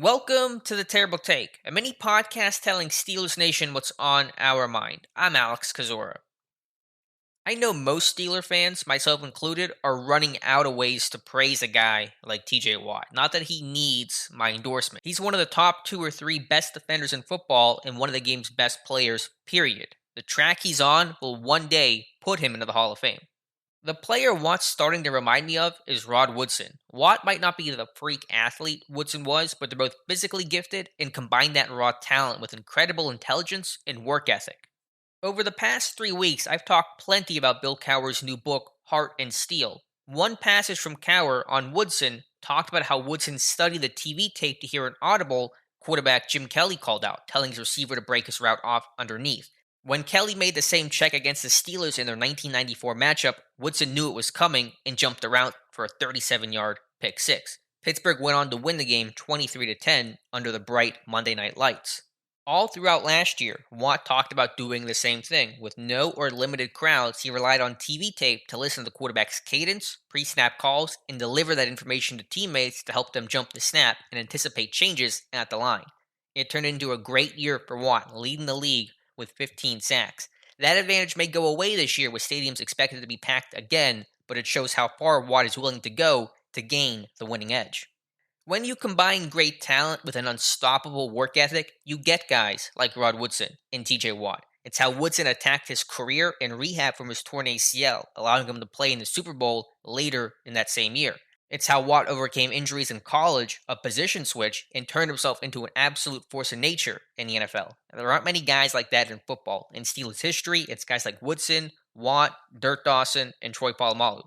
Welcome to The Terrible Take, a mini podcast telling Steelers Nation what's on our mind. I'm Alex Kozora. I know most Steeler fans, myself included, are running out of ways to praise a guy like TJ Watt. Not that he needs my endorsement. He's one of the top 2 or 3 best defenders in football and one of the game's best players, period. The track he's on will one day put him into the Hall of Fame. The player Watt's starting to remind me of is Rod Woodson. Watt might not be the freak athlete Woodson was, but they're both physically gifted and combine that raw talent with incredible intelligence and work ethic. Over the past 3 weeks, I've talked plenty about Bill Cowher's new book, Heart and Steel. One passage from Cowher on Woodson talked about how Woodson studied the TV tape to hear an audible quarterback Jim Kelly called out, telling his receiver to break his route off underneath. When Kelly made the same check against the Steelers in their 1994 matchup, Woodson knew it was coming and jumped around for a 37-yard pick six. Pittsburgh went on to win the game 23-10 under the bright Monday night lights. All throughout last year, Watt talked about doing the same thing. With no or limited crowds, he relied on TV tape to listen to the quarterback's cadence, pre-snap calls, and deliver that information to teammates to help them jump the snap and anticipate changes at the line. It turned into a great year for Watt, leading the league with 15 sacks. That advantage may go away this year with stadiums expected to be packed again, but it shows how far Watt is willing to go to gain the winning edge. When you combine great talent with an unstoppable work ethic, you get guys like Rod Woodson and TJ Watt. It's how Woodson attacked his career and rehab from his torn ACL, allowing him to play in the Super Bowl later in that same year. It's how Watt overcame injuries in college, a position switch, and turned himself into an absolute force of nature in the NFL. There aren't many guys like that in football. In Steelers history, it's guys like Woodson, Watt, Dirk Dawson, and Troy Polamalu.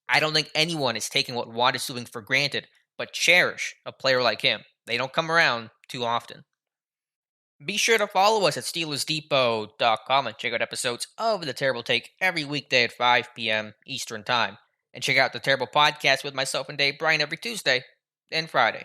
I don't think anyone is taking what Watt is doing for granted, but cherish a player like him. They don't come around too often. Be sure to follow us at SteelersDepot.com and check out episodes of The Terrible Take every weekday at 5 p.m. Eastern Time. And check out The Terrible Podcast with myself and Dave Bryan every Tuesday and Friday.